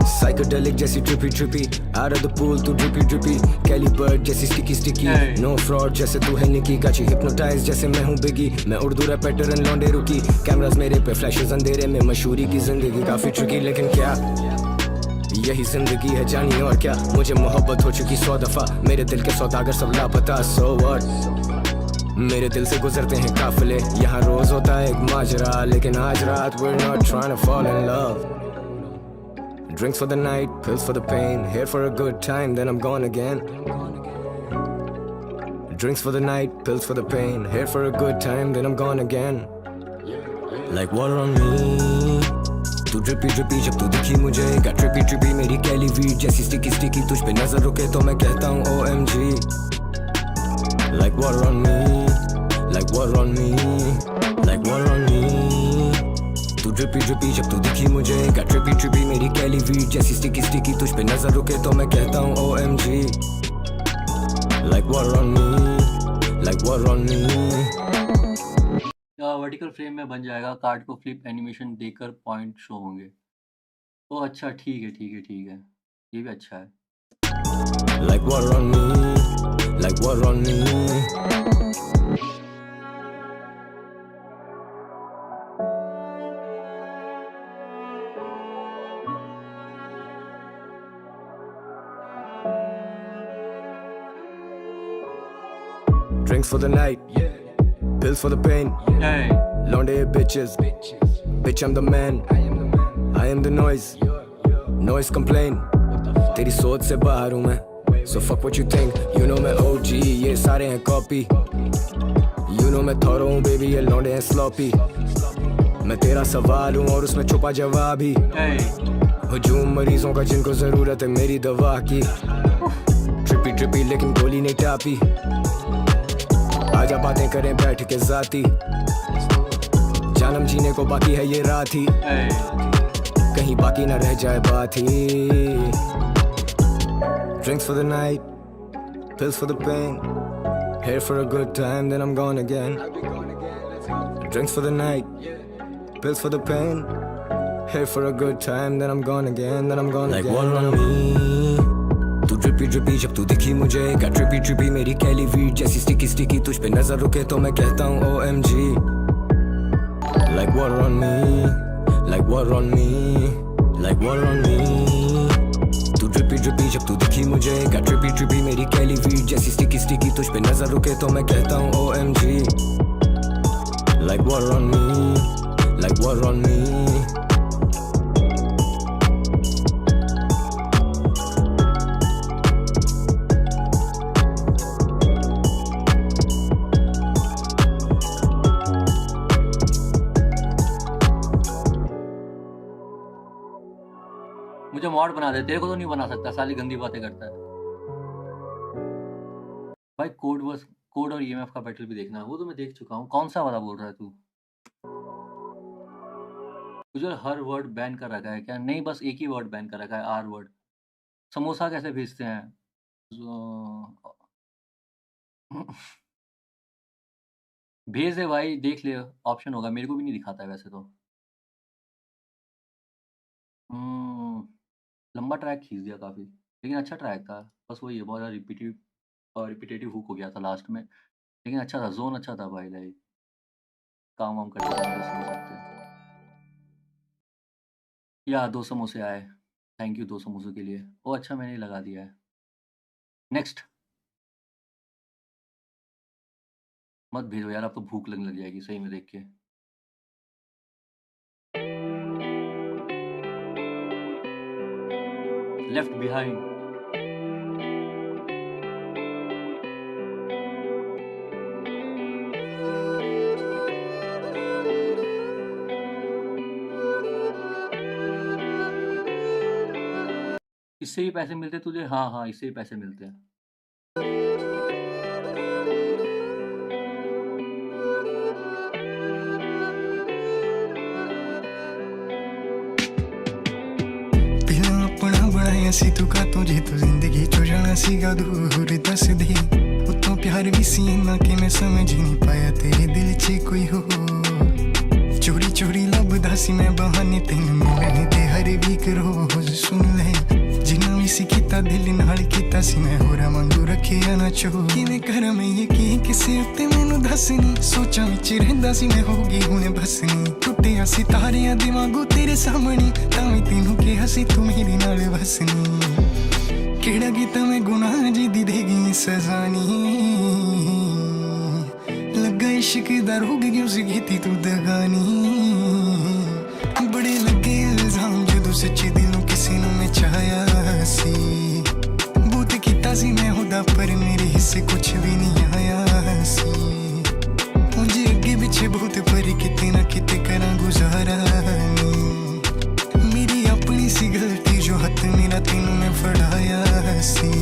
psychedelic जैसी trippy trippy, out of the pool तू drippy drippy, Kelly Bird जैसी sticky sticky, no fraud जैसे तू है निकी, गाची hypnotize जैसे मैं हूँ बिगी, मैं उर्दू रैप पैटर्न लौंडे रुकी, कैमरास मेरे पे फ्लैशेस अंधेरे में, मशहूरी की जिंदगी काफी ट्रिकी, लेकिन क्या यही जिंदगी है जानी, और क्या मुझे मोहब्बत हो चुकी 100 दफा, मेरे दिल के सौदागर सब लापता, so what, मेरे दिल से गुजरते हैं काफिले, यहाँ रोज होता है एक माजरा, लेकिन आज रात we're not trying to fall in love, drinks for the night, pills for the pain, here for a good time, then I'm gone again, drinks for the night, pills for the pain, here for a good time, then I'm gone again, like water on me, तू drippy drippy जब तू दिखी मुझे, got trippy trippy मेरी कैली weed जैसी sticky sticky, तुझ पे नजर रुके तो मैं कहता हूँ OMG। Like water on me, like water on me, like water on me, तू drippy drippy जब तू दिखी मुझे, got trippy trippy मेरी कैली वीड जैसी sticky sticky, तुझ पे नजर रुके तो मैं कहता हूँ OMG। Like water on me, like water on me। Vertical frame में बन जाएगा, कार्ड को फ्लिप एनिमेशन देकर पॉइंट शो होंगे, तो अच्छा ठीक है ठीक है ठीक है, ये भी अच्छा है। Like water on me, like water on me, drinks for the night, pills for the pain, लौंडे bitches, bitch I'm the man, I am the noise, noise complain. तेरी सोच से बाहर हूँ मैं, so fuck what you think. You know मैं OG, ये सारे हैं copy. You know मैं थोरो हूँ baby, ये लौंडे हैं sloppy. मैं तेरा सवाल हूँ और उसमें छुपा जवाब ही. हुजूम मरीजों का जिनको जरूरत है मेरी दवा की. ट्रिपी ट्रिपी लेकिन गोली नहीं टापी. आजा बातें करें बैठ के जाती. जानम जीने को बाकी है ये रात ही. कहीं बाकी ना रह जाए बात ही. Drinks for the night, pills for the pain. Here for a good time, then I'm gone again. Drinks for the night, pills for the pain. Here for a good time, then I'm gone again, then I'm gone like again. Like one on me. तू drippy drippy जब तू दिखी मुझे. Got trippy trippy मेरी कैली weed जैसी sticky sticky. तुझ पे नजर रुके तो मैं कहता हूँ OMG. Like water on me, like water on me, like water on me. तू drippy drippy जब तू दिखी मुझे. Got trippy trippy मेरी कैली वीड जैसी sticky sticky. तुझ पे नजर रुके तो मैं कहता हूँ OMG. Like water on me, like water on me. मुझे मॉड बना दे. तेरे को तो नहीं बना सकता, साली गंदी बातें करता है भाई. कोड और EMF का बैटल भी देखना. वो तो मैं देख चुका हूँ. कौन सा वाला बोल रहा है तू? तुझे हर वर्ड बैन कर रखा है क्या? नहीं, बस एक ही वर्ड बैन कर रखा है, आर वर्ड. समोसा कैसे भेजते हैं? भेज दे भाई, देख ले, ऑप्शन होगा. मेरे को भी नहीं दिखाता है वैसे तो. लंबा ट्रैक खींच दिया काफ़ी, लेकिन अच्छा ट्रैक था. बस वही है, बहुत ज़्यादा रिपीटेटिव हुक हो गया था लास्ट में, लेकिन अच्छा था. जोन अच्छा था भाई. लाइक काम वाम करके सुन सकते. या 2 समोसे आए. थैंक यू 2 समोसों के लिए. ओ अच्छा, मैंने लगा दिया है. नेक्स्ट मत भेजो यार, अब तो भूख लगने लग जाएगी सही में देख के. Left behind. इससे ही पैसे मिलते तुझे? हाँ हाँ, इससे ही पैसे मिलते हैं. सी तू का तुझे तो जिंदगी चो जाना सीगा दूर दस दे. उतो प्यार भी सी ना कि मैं समझ नहीं पाया तेरे दिल च कोई हो. चोरी चोरी लभदा सी मैं बहाने तेन मिलने ते हर वीक रोज. सुन ले जिन्ना भी सी कीता दिल नाल कीता सी मैं होरा वांगू रखिया ना चो. किवें करा मैं यकीन किसे उत्ते मैनू दसनी. सोचां विच रहिंदा सी मैं होगी हुणे बसनी. टुटिया सितारियां दे वांगू तेरे सामने. तां तैनू किहा सी तू मेरे नाल बसनी. केड़ा कीता मैं गुनाह जी दी देगी सज़ा नी. लगा इश्क दा रोग क्यों सी कीती तू दगानी. बड़े लगे इल्जाम जदों सच्ची दिलों किसी नू मैं चाहया सी. बहुत कीता सी मैं हुदा पर मेरे हिस्से कुछ भी नहीं आया सी. मुझे अगे पीछे बहुत पर किते ना किते करा गुजारा नी. मेरी अपनी सी गलती जो हथ मेरा तेनू मैं फड़ाया सी.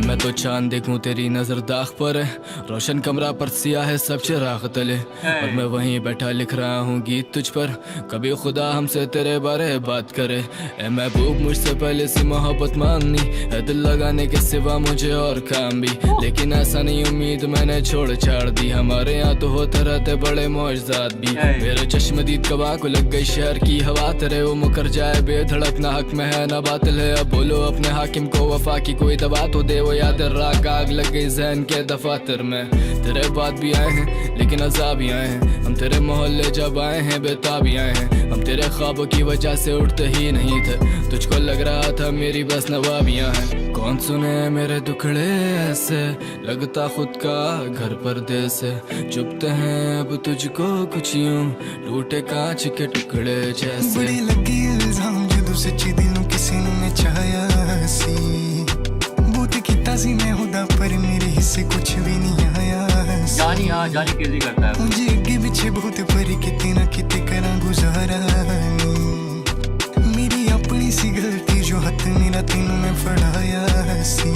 मैं तो चांद देखूं तेरी नजर दाग पर है. रोशन कमरा पर सिया है सब चिराग तले. और मैं वहीं बैठा लिख रहा हूँ गीत तुझ पर. कभी खुदा हमसे तेरे बारे बात करे. ए महबूब मुझसे पहले से मोहब्बत मांगनी है. दिल लगाने के सिवा मुझे और काम भी, लेकिन ऐसा नहीं उम्मीद मैंने छोड़ छाड़ दी. हमारे यहाँ तो होते रहते बड़े मौजदात भी. मेरे चश्मदीद गवाह को लग गई शहर की हवा. तेरे वो मुकर जाए बेधड़क ना हक में है ना बातिल है. अब बोलो अपने हाकिम को वफा की कोई दवा तो दे. वो याद देर रात आग लग गई जहन के दफातर में। तेरे बाद भी आए हैं लेकिन अजाब भी आए हैं, हम तेरे मोहल्ले जब आए हैं बेताब भी आए हैं। हम तेरे ख्वाबों की वजह से उठते ही नहीं थे, तुझको लग रहा था मेरी बस नवाबियां हैं। कौन सुने मेरे दुखड़े ऐसे, लगता खुद का घर परदेस है। चुपते हैं अब तुझको कुछ यूं, टूटे कांच के टुकड़े जैसे। बड़ी लगी इल्जाम जदों सच्ची दिलों किसी ने चाहया सी, बूट की ताजी में हुदा पर मेरे हिस्से कुछ भी नहीं आया सी। जानी हाँ जानी कैसी करता है मुझे अगे पीछे बहुत पर किते ना किते करा गुजारा नी। मेरी अपनी सी गलती जो हथ मेरा तेनू मैं फड़ाया सी।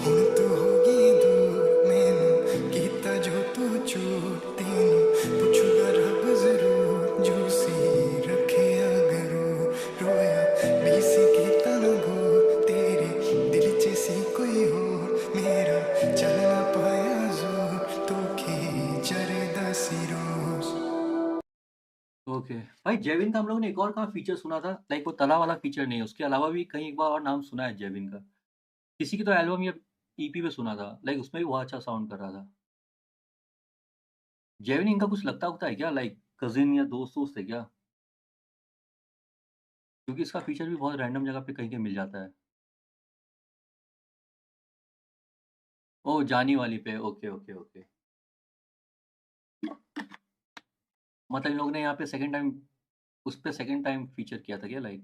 हुण तू होगी दूर मैनू कीता जो तू झूठ, तेनू पुछूगा रब जरूर जो सी रखेया गरूर। रोया भी सी कीता ना गो तेरे दिल च सी कोई होर, मेरा चल ना पाया जोर तो की जरदा सी रोज। ओके भाई जेविन का हम लोगों ने एक और कहाँ फीचर सुना था, लाइक वो तला वाला फीचर नहीं, उसके अलावा भी कहीं एक बार और नाम सुना है जेविन का। किसी की तो एल्बम या ईपी पे सुना था, लाइक उसमें भी बहुत अच्छा साउंड कर रहा था। जेविन इनका कुछ लगता होता है क्या, लाइक कजिन या दोस्त है क्या? क्योंकि इसका फीचर भी बहुत रैंडम जगह पे कहीं के मिल जाता है। ओ जानी वाली पे, ओके ओके ओके। मतलब इन लोगों ने यहाँ पे सेकंड टाइम उस पे सेकंड टाइम फीचर किया था क्या? लाइक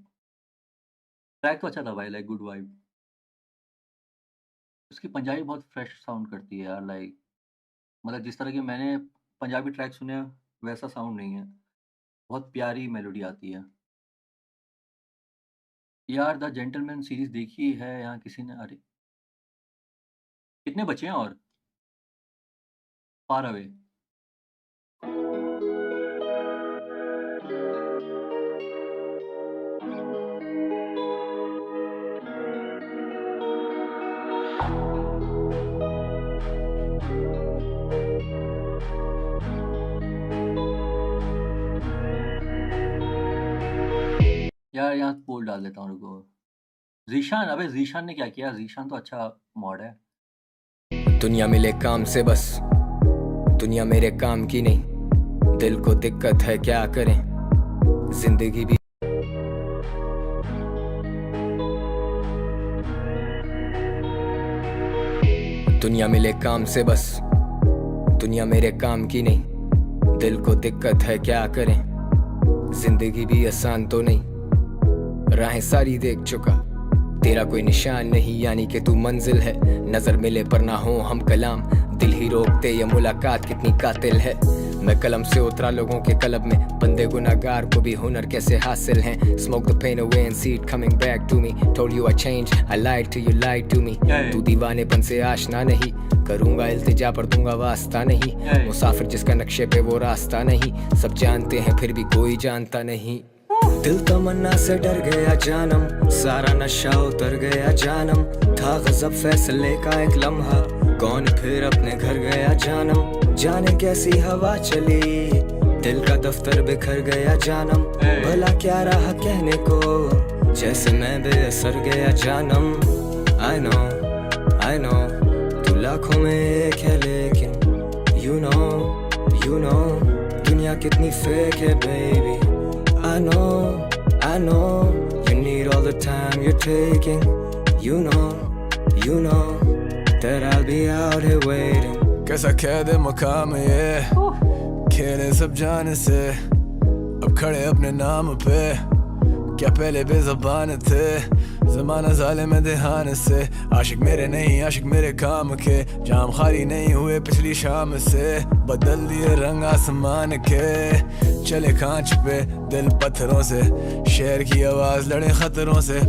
ट्रैक तो अच्छा था भाई, लाइक गुड वाइब। उसकी पंजाबी बहुत फ्रेश साउंड करती है यार, लाइक मतलब जिस तरह के मैंने पंजाबी ट्रैक सुने हैं, वैसा साउंड नहीं है, बहुत प्यारी मेलोडी आती है यार। द जेंटलमैन सीरीज देखी है यहाँ किसी ने? अरे कितने बचे हैं और फार अवे? यार यहाँ पोल डाल देता हूँ, रुको। जीशान, अबे जीशान ने क्या किया? जीशान तो अच्छा मॉड है। दुनिया मिले काम से बस, दुनिया मेरे काम की नहीं। दिल को दिक्कत है क्या करें, जिंदगी भी दुनिया मिले काम से बस, दुनिया मेरे काम की नहीं। दिल को दिक्कत है क्या करें, जिंदगी भी आसान तो नहीं। राहें सारी देख चुका, तेरा कोई निशान नहीं, यानी कि तू मंजिल है। नजर मिले पर ना हो हम कलाम, दिल ही रोकते ये मुलाकात कितनी कातिल है। मैं कलम से उतरा लोगों के कलब में, बंदे गुनाहगार को भी हुनर कैसे हासिल हैं। Smoke the pain away and see it coming back to me. Told you I changed, I lied to you, lied to me. तू दीवानेपन से आशना नहीं, करूंगा इल्तिजा पर दूंगा वास्ता नहीं। मुसाफिर जिसका नक्शे पे वो रास्ता नहीं, सब जानते हैं फिर भी कोई जानता नहीं। दिल तमन्ना से डर गया जानम, सारा नशा उतर गया जानम। था गजब फैसले का एक लम्हा, कौन फिर अपने घर गया जानम। जाने कैसी हवा चली, दिल का दफ्तर बिखर गया जानम। भला क्या रहा कहने को, जैसे मैं बेअसर गया जानम। I know, तू लाखों में एक है लेकिन you know, दुनिया कितनी फेक है baby। I know, you need all the time you're taking. You know that I'll be out here waiting. कैसा कैद है मकाम ये, खेले सब जाने से, अब खड़े अपने नाम पे। क्या पहले बेज़बान थे, ज़माना ज़ालिम है देहान से। आशिक मेरे नहीं आशिक मेरे काम के, जाम खाली नहीं हुए पिछली शाम से। बदल दिए रंग आसमान के, चले कांच पे दिल पत्थरों से। शहर की आवाज़ लड़े खतरों से,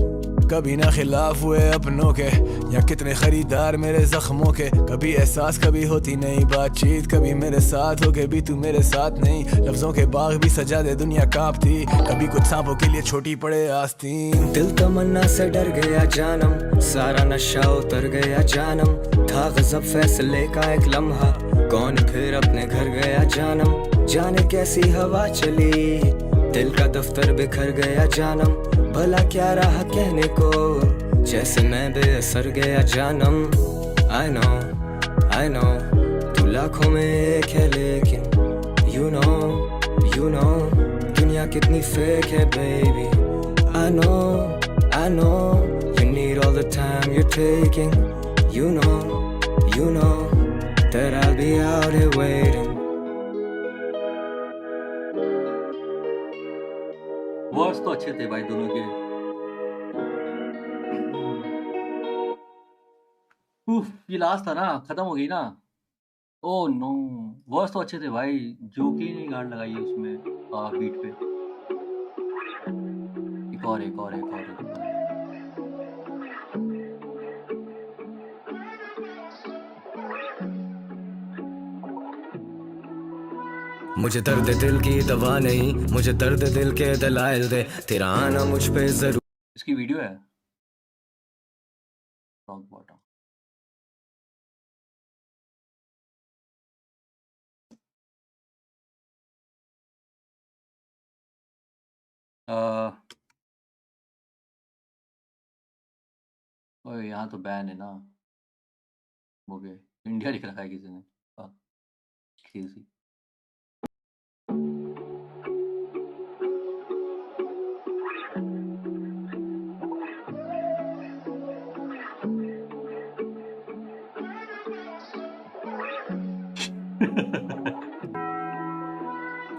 कभी ना खिलाफ हुए अपनों के। या कितने खरीदार मेरे जख्मों के, कभी एहसास कभी होती नहीं बातचीत। कभी मेरे साथ हो के भी तू मेरे साथ नहीं, लफ्जों के बाग भी सजा दे दुनिया कांपती। कभी कुछ सांपों के लिए छोटी पड़े आस्तीन। दिल तमन्ना से डर गया जानम, सारा नशा उतर गया जानम। था गजब फैसले का एक लम्हा, कौन फिर अपने घर गया जानम। जाने कैसी हवा चली, दिल का दफ्तर बिखर गया जानम। भला क्या रहा कहने को, जैसे मैं बेअसर गया जानम I know तू लाखों में एक है लेकिन you know दुनिया कितनी फेक है baby I know you need all the time you're taking you know that I'll be out here waiting words तो अच्छे थे भाई दोनों के। ये लास्ट था ना, खत्म हो गई ना। ओ नो, वर्ड्स तो अच्छे थे भाई, जो कि नहीं गांड लगाई है उसमें बीट पे। एक और मुझे दर्द दिल की दवा नहीं, मुझे दर्द दिल के दलाइल दे, तेरा आना मुझ पे जरूर। इसकी वीडियो है रॉक बॉटम। ओए यहाँ तो बैन है ना, हो गए। इंडिया लिख रखा है किसी ने। crazy।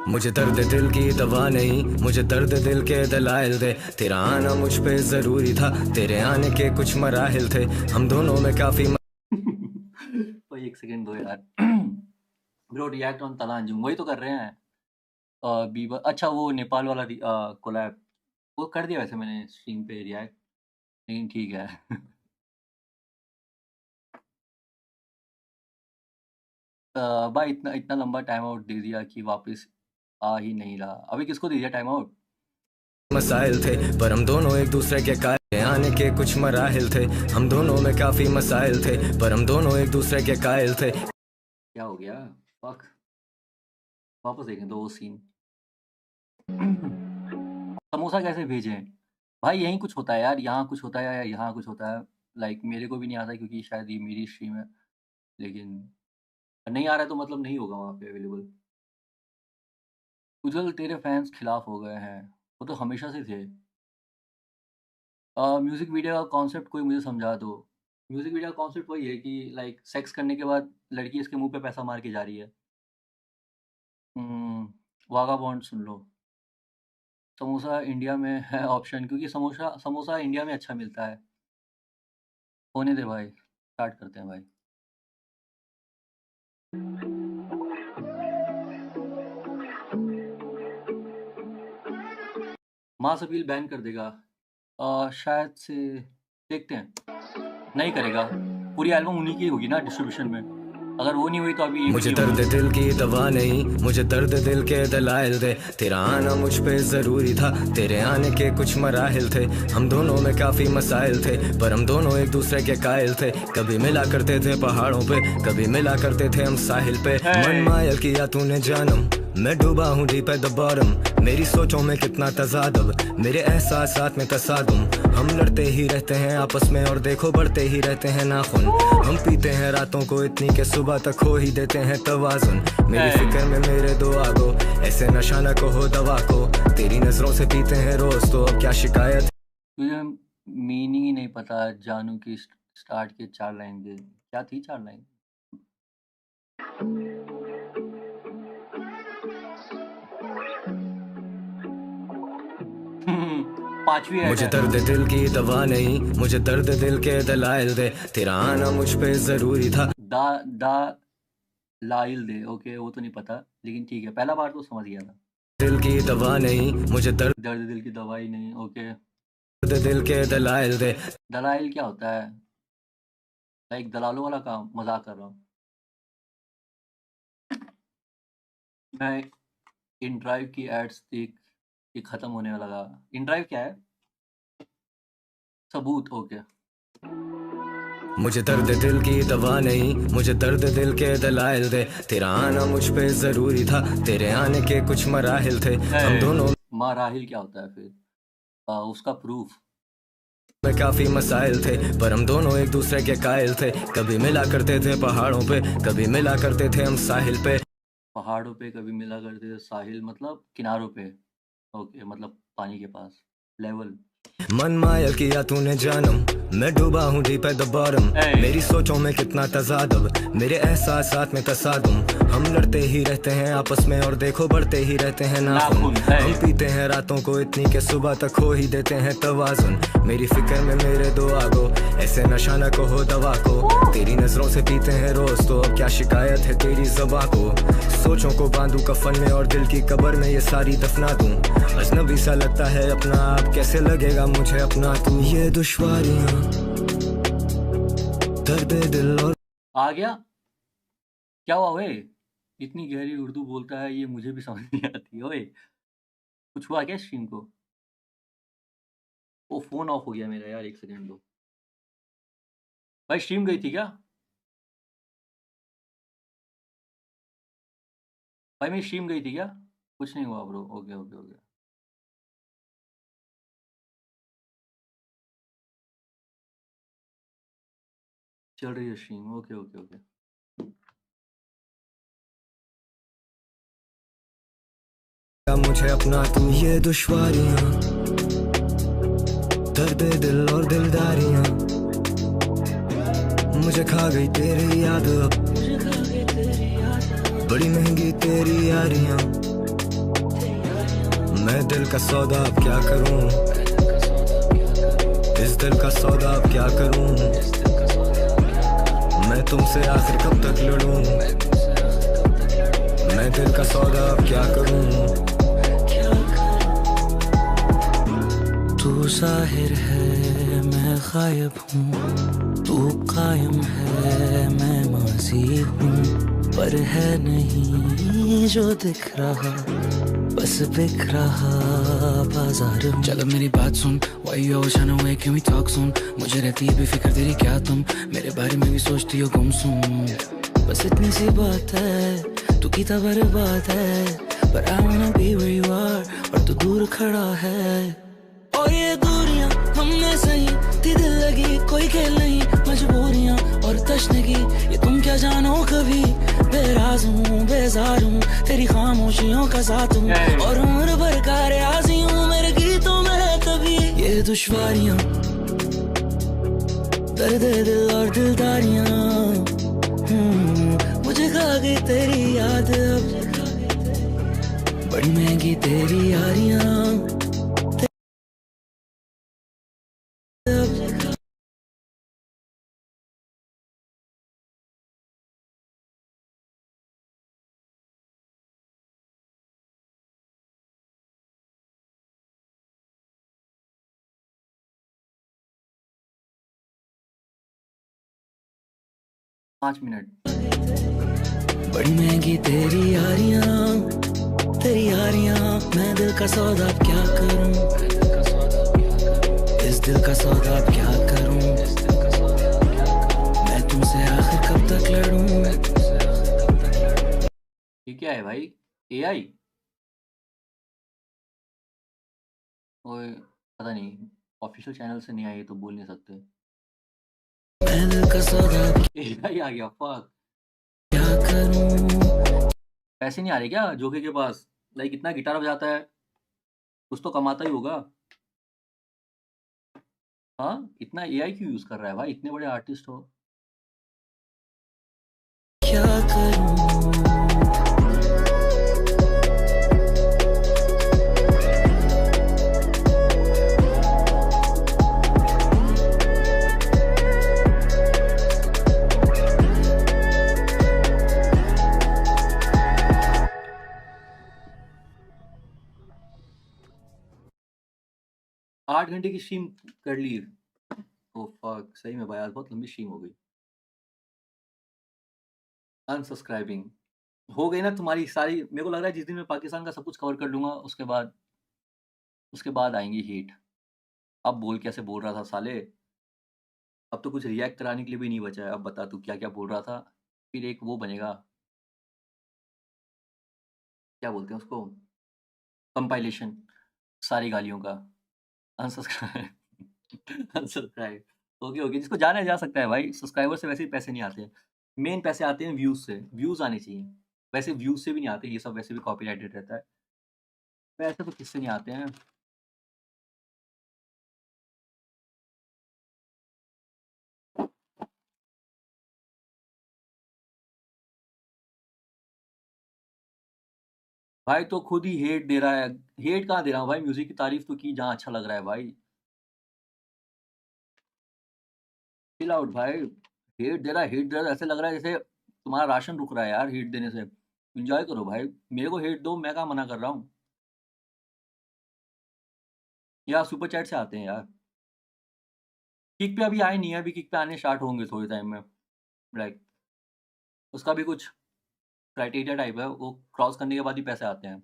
मुझे दर्द दिल की दवा नहीं, मुझे दर्द दिल के दलाइल दे, तेरा आना मुझ पे जरूरी था, तेरे आने के कुछ मराहिल थे, हम दोनों में काफी भाई एक सेकंड दो यार। ब्रो रिएक्ट ऑन तलांजुम वही तो कर रहे हैं। बीबा अच्छा वो नेपाल वाला कोलैब वो कर दिया वैसे मैंने स्ट्रीम पे रिएक्ट, लेकिन ठीक है। भाई इतना इतना लंबा टाइम आउट दे दिया कि वापस आ ही नहीं रहा। अभी किसको दे दिया टाइम आउट? मसाइल थे पर हम दोनों एक दूसरे के कायल, आने के कुछ मराहिल थे, हम दोनों में काफी मसाइल थे पर हम दोनों एक दूसरे के कायल थे। क्या हो गया? फक, वापस देखें तो वो सीन। समोसा कैसे भेजें भाई? यहीं कुछ होता है यार, यहाँ कुछ होता है या यहाँ कुछ होता है। लाइक मेरे को भी नहीं आता क्योंकि शायद ये मेरी स्ट्रीम है, लेकिन नहीं आ रहा है तो मतलब नहीं होगा वहाँ पे अवेलेबल। उज्जवल तेरे फैंस खिलाफ हो गए हैं, वो तो हमेशा से थे। म्यूज़िक वीडियो का कॉन्सेप्ट कोई मुझे समझा दो। म्यूज़िक वीडियो का कॉन्सेप्ट वही है कि लाइक सेक्स करने के बाद लड़की इसके मुंह पे पैसा मार के जा रही है। वागा बॉन्ड सुन लो। समोसा इंडिया में है ऑप्शन, क्योंकि समोसा इंडिया में अच्छा मिलता है। होने दे भाई, स्टार्ट करते हैं भाई। मास अपील बैन कर देगा शायद से, देखते हैं। नहीं करेगा, पूरी एल्बम उन्हीं की होगी ना डिस्ट्रीब्यूशन में। अगर वो नहीं हुई तो अभी मुझे दर्द दिल की दवा नहीं, मुझे दर्द दिल के दलाइल दे, तेरा आना मुझ पे जरूरी था, तेरे आने के कुछ मराहिल थे, हम दोनों में काफी मसाइल थे पर हम दोनों एक दूसरे के कायल थे। कभी मिला करते थे पहाड़ों पे, कभी मिला करते थे हम साहिल पे। मन मायल किया तूने जानम, मैं डूबा हूँ डीप एट द बॉटम, मेरी सोचों में कितना तजादब, मेरे एहसासात में तसादुम। हम लड़ते ही रहते हैं आपस में और देखो बढ़ते ही रहते हैं नाखून, हम पीते हैं रातों को इतनी के सुबह तक खो ही देते हैं तवाजुन। मेरी फिक्र में मेरे दो आगो, ऐसे नशा न कहो दवा को, तेरी नजरों से पीते हैं रोज तो अब क्या शिकायत। मुझे मीनिंग ही नहीं पता जानू की स्टार्ट के 4 लाइन के, क्या थी 4 लाइन? पांचवी है। मुझे दर्द दिल की दवा नहीं, मुझे दर्द दिल के दलाइल दे, तेरा आना मुझ पे जरूरी था। लाइल दे, ओके वो तो नहीं पता, लेकिन ठीक है पहला बार तो समझ गया था। दिल की दवा नहीं, मुझे दर्द दिल की दवाई नहीं, ओके। दर्द दिल के दलाइल दे। दलाइल क्या होता है? लाइक दलालों वाला काम, मजाक कर रहा हूँ मैं। इन ड्राइव की एड्स देख ये खत्म होने वाला था। इन ड्राइव क्या है? सबूत, ओके। मुझे दर्द दिल की दवा नहीं, मुझे दर्द दिल के दलाइल दे, तेरा आना मुझ पे जरूरी था, तेरे आने के कुछ मराहिल थे, हम दोनों। मराहिल क्या होता है फिर? उसका प्रूफ में काफी मसाइल थे, पर हम दोनों एक दूसरे के कायल थे। कभी मिला करते थे पहाड़ों पे, कभी मिला करते थे हम साहिल पे। पहाड़ों पे कभी मिला करते थे, साहिल मतलब किनारों पे। ओके, मतलब पानी के पास, लेवल। मन मायल किया तूने जानम, मैं डूबा हूँ डीप एट द बॉटम। मेरी सोचों में कितना तजादम, मेरे एहसासात में तसादुम। हम लड़ते ही रहते हैं आपस में और देखो बढ़ते ही रहते हैं नाखून। हम पीते हैं रातों को इतनी के सुबह तक खो ही देते हैं तवाजुन। मेरी फिक्र में मेरे दो आगो, ऐसे नशा न कहो दवा को। तेरी नजरों से पीते हैं रोज, तो अब क्या शिकायत है तेरी ज़बां को। सोचों को बांधू कफन में और दिल की कब्र में ये सारी दफना दूं। अजनबी सा लगता है अपना आप, कैसे लगेगा मुझे अपना तू। ये दुश्वारियां, दर्द दिल और आ गया? क्या हुआ ओए? इतनी गहरी उर्दू बोलता है ये, मुझे भी समझ नहीं आती। ओए कुछ हुआ क्या स्ट्रीम को? वो फोन ऑफ हो गया मेरा यार, एक सेकंड दो भाई। स्ट्रीम गई थी क्या भाई? मेरी स्ट्रीम गई थी क्या? कुछ नहीं हुआ ब्रो। Okay okay okay. चल रही है स्ट्रीम। Okay okay okay. मुझे अपना तू। ये दुश्वारियां, दर्द दिल और दिलदारियां, मुझे खा गई तेरी याद अब, बड़ी महंगी तेरी यारियां। मैं दिल का सौदा अब क्या करूं, इस दिल का सौदा अब क्या करूं। मैं तुमसे आखिर कब तक लड़ूं, मैं दिल का सौदा अब क्या करूं। तू ज़ाहिर है मैं गायब हूँ, तू कायम है मैं माज़ी हूँ, पर है नहीं जो दिख रहा, बस बिक रहा बाजार में। चलो मेरी बात सुन, why you always trying to wake me talk soon। मुझे रहती है बेफिक्र तेरी क्या तुम, मेरे बारे में भी सोचती हो गुमसुम। बस इतनी सी बात है, तू की बर्बाद है, पर I wanna be where you are, और तू दूर खड़ा है। और ये दूरियां हमने सही थी, दिल लगी कोई खेल नहीं, मजबूरियां और तशनगी ये तुम क्या जानो कभी। बेराज हूँ बेजार हूँ, तेरी खामोशियों का साथ हूँ, और उम्र भर का रियाजी हूँ मेरे गीतों में तभी। ये दुश्वारियां, दर्द दिल और दिलदारियां, मुझे खा गई तेरी याद अब, बड़ी महंगी तेरी यारियां। 5 मिनट। बड़ी महंगी तेरी यारियां, तेरी यारियां। मैं दिल का सौदा अब क्या करूं, इस दिल का सौदा अब क्या करूं। मैं तुमसे आखिर कब तक लड़ूं। ये क्या है भाई? एआई? ओए पता नहीं, ऑफिशियल चैनल से नहीं आई तो बोल नहीं सकते। मैं दिल का सौदा अब एआई आ गया, फक। क्या करूं। पैसे नहीं आ रहे क्या जोके के पास? लाइक इतना गिटार बजाता है, कुछ तो कमाता ही होगा। हाँ, इतना एआई क्यों यूज कर रहा है भाई? इतने बड़े आर्टिस्ट हो। क्या करूं। 8 घंटे की स्ट्रीम कर ली। ओह फक, सही में भाई आज बहुत लंबी स्ट्रीम हो गई। अनसब्सक्राइबिंग हो गई ना तुम्हारी सारी। मेरे को लग रहा है जिस दिन मैं पाकिस्तान का सब कुछ कवर कर लूंगा उसके बाद आएंगी हीट। अब बोल कैसे बोल रहा था साले। अब तो कुछ रिएक्ट कराने के लिए भी नहीं बचा है। अब बता तू क्या क्या बोल रहा था। फिर एक वो बनेगा, क्या बोलते हैं उसको, कंपाइलेशन सारी गालियों का। Unsubscribe unsubscribe. ओके, ओके, जिसको जाना है जा सकता है भाई, सब्सक्राइबर से वैसे ही पैसे नहीं आते हैं। मेन पैसे आते हैं व्यूज़ से, व्यूज़ आने चाहिए। वैसे व्यूज़ से भी नहीं आते, ये सब वैसे भी कॉपीराइटेड रहता है। पैसे तो किससे नहीं आते हैं। भाई तो खुद ही हेट दे रहा है। हेट कहाँ दे रहा हूँ भाई, म्यूज़िक की तारीफ़ तो की जहाँ अच्छा लग रहा है भाई। चिल आउट भाई, हेट दे रहा है, ऐसे लग रहा है जैसे तुम्हारा राशन रुक रहा है यार हेट देने से। एन्जॉय करो भाई, मेरे को हेट दो, मैं कहाँ मना कर रहा हूँ। यार सुपर चैट से आते हैं यार। किक पे अभी आए नहीं है, अभी किक पे आने स्टार्ट होंगे थोड़े टाइम में। लाइक उसका भी कुछ क्राइटेरिया टाइप है, वो क्रॉस करने के बाद ही पैसे आते हैं।